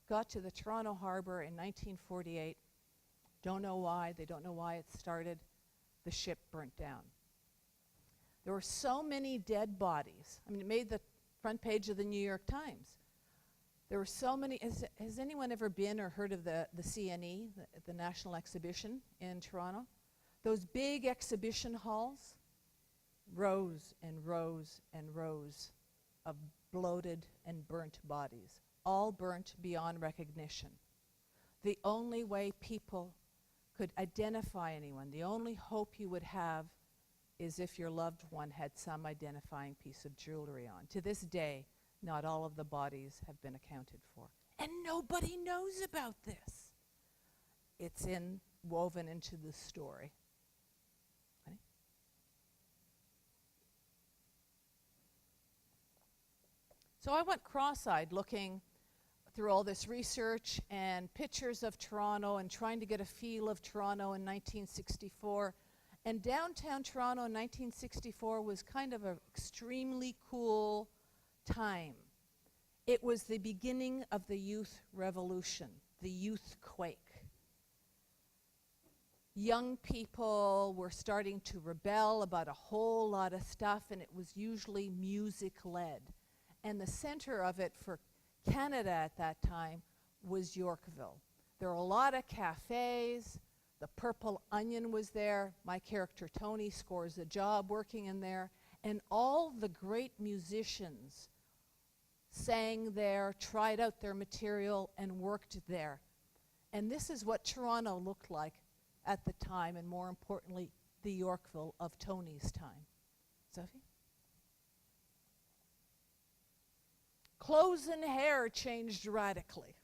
got to the Toronto Harbor in 1948. Don't know why. They don't know why it started. The ship burnt down. There were so many dead bodies. I mean, it made the front page of the New York Times. There were so many. Has anyone ever been or heard of the CNE, the National Exhibition in Toronto? Those big exhibition halls, rows and rows and rows of bloated and burnt bodies, all burnt beyond recognition. The only way people could identify anyone, the only hope you would have is if your loved one had some identifying piece of jewelry on. To this day, not all of the bodies have been accounted for. And nobody knows about this. It's woven into the story. Right? So I went cross-eyed looking through all this research and pictures of Toronto and trying to get a feel of Toronto in 1964. And downtown Toronto in 1964 was kind of an extremely cool time. It was the beginning of the youth revolution, the youth quake. Young people were starting to rebel about a whole lot of stuff, and it was usually music-led. And the center of it for Canada at that time was Yorkville. There were a lot of cafes. The Purple Onion was there. My character Tony scores a job working in there. And all the great musicians sang there, tried out their material, and worked there. And this is what Toronto looked like at the time, and more importantly, the Yorkville of Tony's time. Sophie? Clothes and hair changed radically.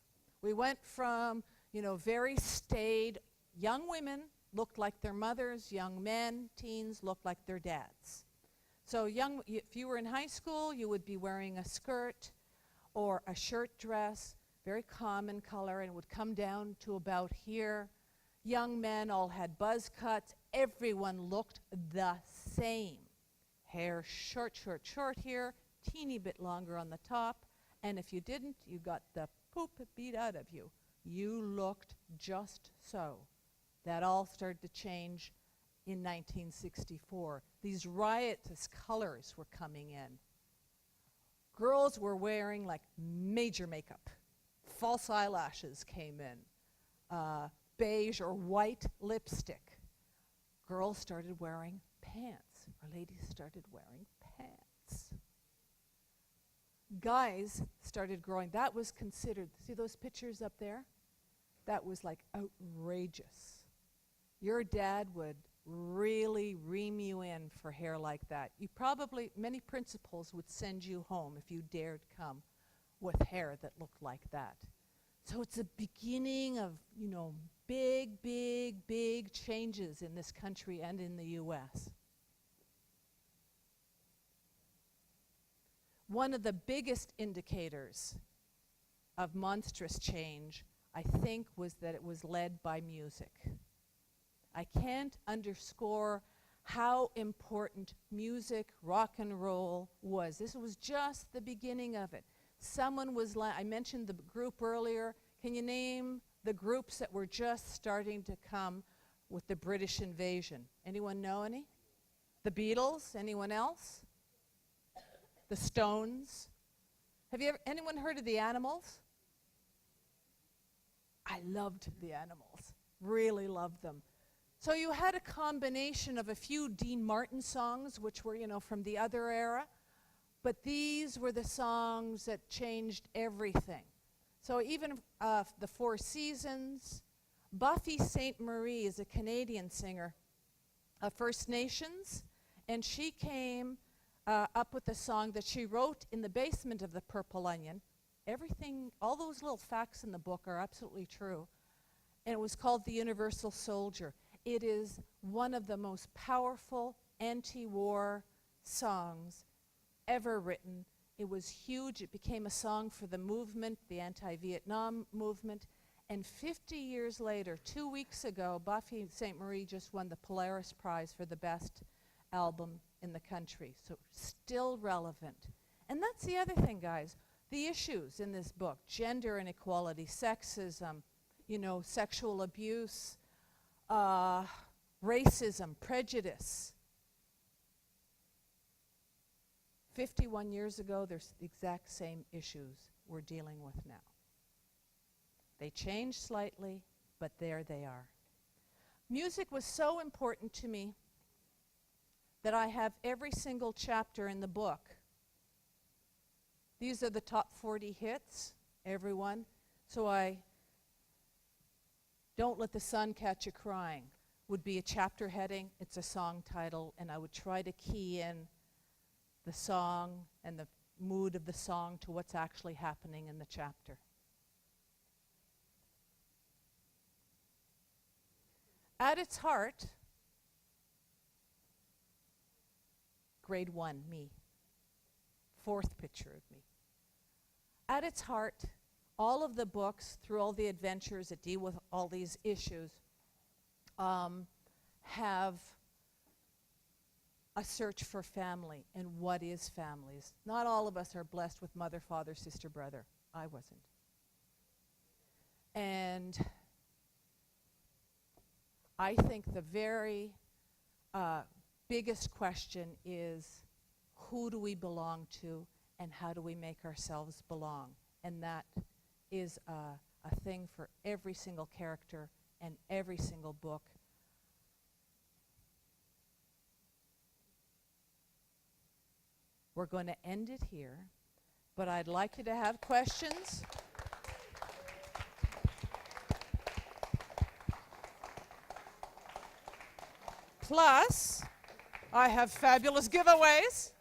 We went from, very staid, young women looked like their mothers, young men, teens looked like their dads. So if you were in high school, you would be wearing a skirt or a shirt dress, very common color, and it would come down to about here. Young men all had buzz cuts. Everyone looked the same. Hair short here, teeny bit longer on the top. And if you didn't, you got the poop beat out of you. You looked just so. That all started to change in 1964. These riotous colors were coming in. Girls were wearing like major makeup. False eyelashes came in. Beige or white lipstick. Girls started wearing pants, or ladies started wearing pants. Guys started growing. That was considered, see those pictures up there? That was like outrageous. Your dad would really ream you in for hair like that. Many principals would send you home if you dared come with hair that looked like that. So it's a beginning of, big changes in this country and in the U.S. One of the biggest indicators of monstrous change, I think, was that it was led by music. I can't underscore how important music, rock and roll was. This was just the beginning of it. I mentioned the group earlier. Can you name the groups that were just starting to come with the British invasion? Anyone know any? The Beatles? Anyone else? The Stones? Have anyone heard of the Animals? I loved the Animals. Really loved them. So you had a combination of a few Dean Martin songs, which were, from the other era, but these were the songs that changed everything. So even the Four Seasons, Buffy St. Marie is a Canadian singer of First Nations, and she came up with a song that she wrote in the basement of the Purple Onion. All those little facts in the book are absolutely true. And it was called The Universal Soldier. It is one of the most powerful anti-war songs ever written. It was huge. It became a song for the movement, the anti-Vietnam movement. And 50 years later, 2 weeks ago, Buffy St. Marie just won the Polaris Prize for the best album in the country. So still relevant. And that's the other thing, guys. the issues in this book: gender inequality, sexism, sexual abuse, racism, prejudice. 51 years ago, there's the exact same issues we're dealing with now. They changed slightly, but there they are. Music was so important to me that I have every single chapter in the book. These are the top 40 hits, everyone. So Don't Let the Sun Catch You Crying would be a chapter heading. It's a song title, and I would try to key in the song and the mood of the song to what's actually happening in the chapter. At its heart, grade 1, me. Fourth picture of me. At its heart, all of the books, through all the adventures that deal with all these issues, have a search for family and what is families. Not all of us are blessed with mother, father, sister, brother. I wasn't. And I think the very biggest question is, who do we belong to and how do we make ourselves belong? And that is a thing for every single character and every single book. We're going to end it here, but I'd like you to have questions. Plus, I have fabulous giveaways.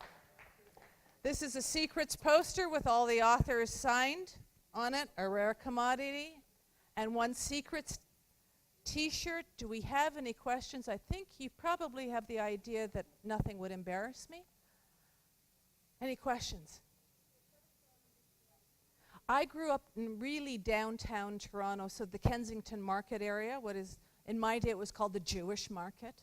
This is a secrets poster with all the authors signed on it, a rare commodity, and one secrets t-shirt. Do we have any questions? I think you probably have the idea that nothing would embarrass me. Any questions? I grew up in really downtown Toronto, so the Kensington Market area, what is, in my day it was called the Jewish Market.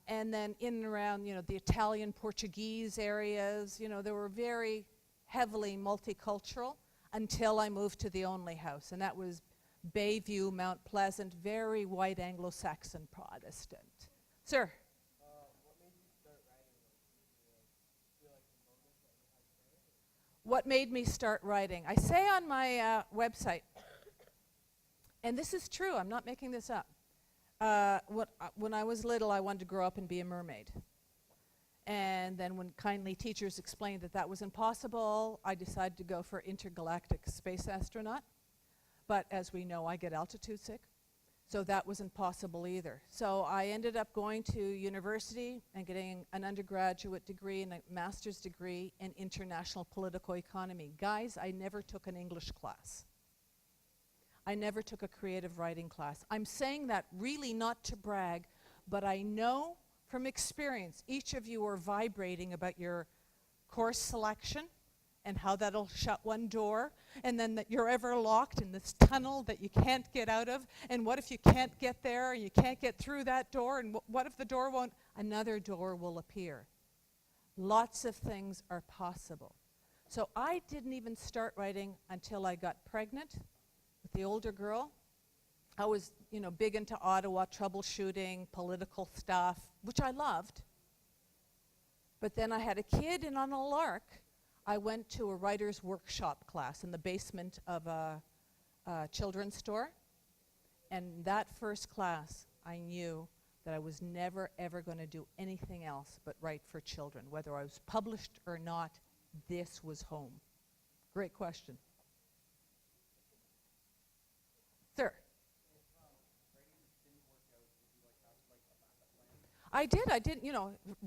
And then in and around, the Italian, Portuguese areas, they were very heavily multicultural until I moved to the only house, and that was Bayview, Mount Pleasant, very white Anglo-Saxon Protestant. Sir? What made me start writing? I say on my website, and this is true, I'm not making this up. When I was little, I wanted to grow up and be a mermaid. And then when kindly teachers explained that that was impossible, I decided to go for intergalactic space astronaut. But as we know, I get altitude sick, so that wasn't possible either. So I ended up going to university and getting an undergraduate degree and a master's degree in international political economy. Guys, I never took an English class. I never took a creative writing class. I'm saying that really not to brag, but I know from experience, each of you are vibrating about your course selection and how that'll shut one door, and then that you're ever locked in this tunnel that you can't get out of, and what if you can't get there, you can't get through that door, and what if the door won't? Another door will appear. Lots of things are possible. So I didn't even start writing until I got pregnant with the older girl. I was, big into Ottawa, troubleshooting, political stuff, which I loved. But then I had a kid, and on a lark, I went to a writer's workshop class in the basement of a children's store. And that first class, I knew that I was never, ever going to do anything else but write for children. Whether I was published or not, this was home. Great question. Sir? I did,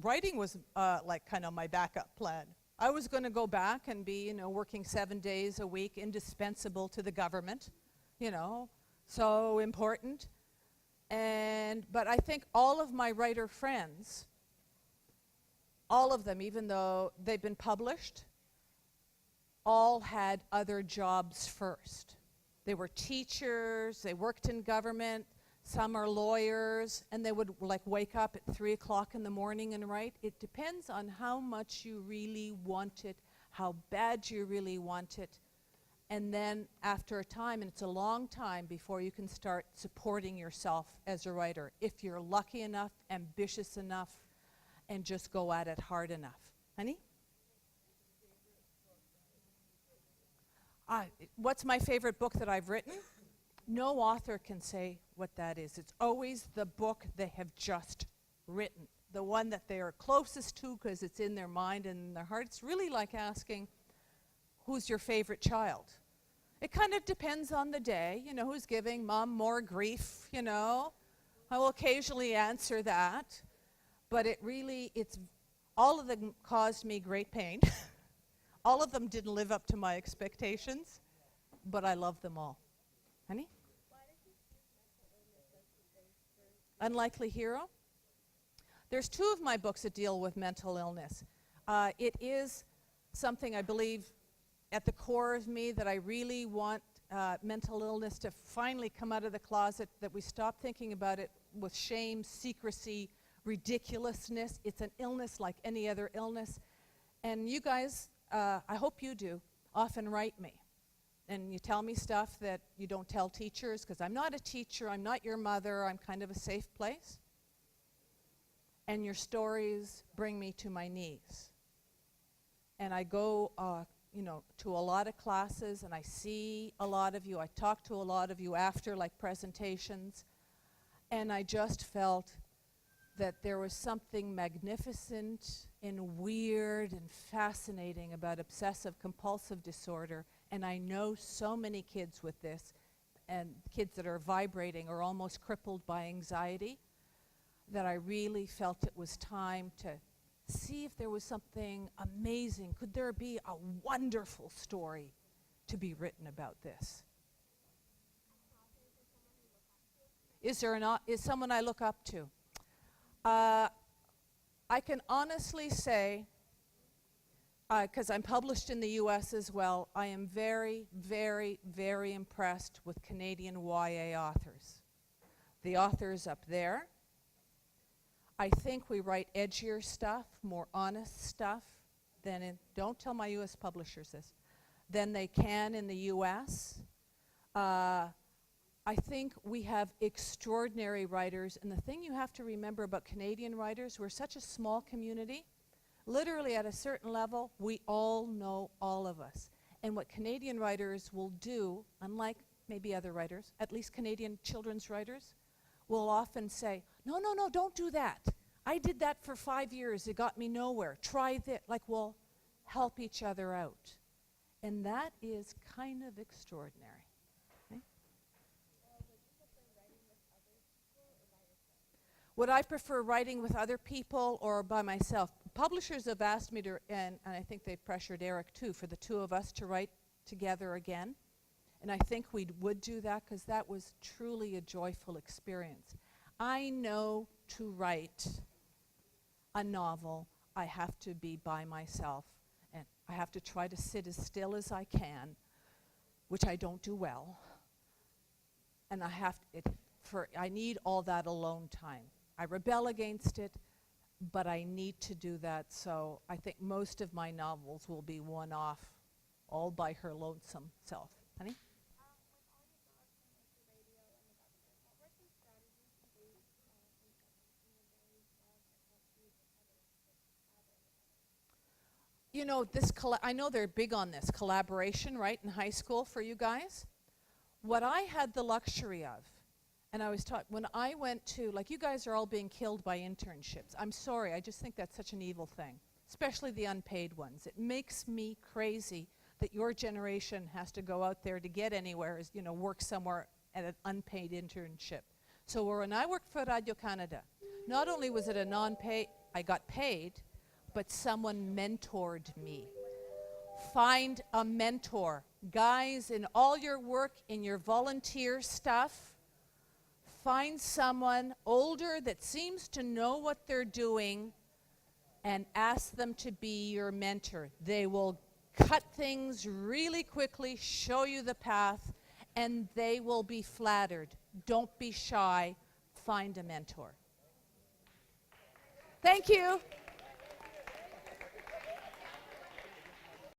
writing was kind of my backup plan. I was going to go back and be, working 7 days a week, indispensable to the government, so important. But I think all of my writer friends, all of them, even though they've been published, all had other jobs first. They were teachers, they worked in government, some are lawyers, and they would wake up at 3 o'clock in the morning and write. It depends on how much you really want it, how bad you really want it. And then after a time, and it's a long time before you can start supporting yourself as a writer, if you're lucky enough, ambitious enough, and just go at it hard enough. Honey? What's my favorite book that I've written? No author can say what that is. It's always the book they have just written, the one that they are closest to because it's in their mind and in their heart. It's really like asking, who's your favorite child? It kind of depends on the day, you know, who's giving mom more grief, you know. I will occasionally answer that, but it's all of them caused me great pain. All of them didn't live up to my expectations, but I love them all. Honey? Unlikely Hero? There's 2 of my books that deal with mental illness. It is something I believe at the core of me that I really want mental illness to finally come out of the closet, that we stop thinking about it with shame, secrecy, ridiculousness. It's an illness like any other illness. And you guys, I hope you do, often write me. And you tell me stuff that you don't tell teachers, because I'm not a teacher, I'm not your mother, I'm kind of a safe place. And your stories bring me to my knees. And I go, to a lot of classes, and I see a lot of you. I talk to a lot of you after, like presentations. And I just felt that there was something magnificent and weird and fascinating about obsessive-compulsive disorder. And I know so many kids with this, and kids that are vibrating or almost crippled by anxiety, that I really felt it was time to see if there was something amazing. Could there be a wonderful story to be written about this? Is someone I look up to? I can honestly say, because I'm published in the US as well, I am very, very, very impressed with Canadian YA authors. The authors up there, I think we write edgier stuff, more honest stuff don't tell my US publishers this, than they can in the US. I think we have extraordinary writers, and the thing you have to remember about Canadian writers, we're such a small community. Literally at a certain level, we all know all of us. And what Canadian writers will do, unlike maybe other writers, at least Canadian children's writers, will often say, no, don't do that. I did that for 5 years. It got me nowhere. Try this. Like, we'll help each other out. And that is kind of extraordinary. Okay? Would I prefer writing with other people or by myself? Publishers have asked me to, and I think they've pressured Eric too, for the 2 of us to write together again. And I think we would do that because that was truly a joyful experience. I know to write a novel, I have to be by myself. And I have to try to sit as still as I can, which I don't do well. And I need all that alone time. I rebel against it, but I need to do that. So I think most of my novels will be one-off, all by her lonesome self. Honey? You know, I know they're big on this collaboration, right, in high school for you guys. What I had the luxury of, and I was taught, when I went to, like, you guys are all being killed by internships. I'm sorry, I just think that's such an evil thing, especially the unpaid ones. It makes me crazy that your generation has to go out there to get anywhere, work somewhere at an unpaid internship. So when I worked for Radio Canada, not only was it a non-pay, I got paid, but someone mentored me. Find a mentor. Guys, in all your work, in your volunteer stuff, find someone older that seems to know what they're doing and ask them to be your mentor. They will cut things really quickly, show you the path, and they will be flattered. Don't be shy. Find a mentor. Thank you.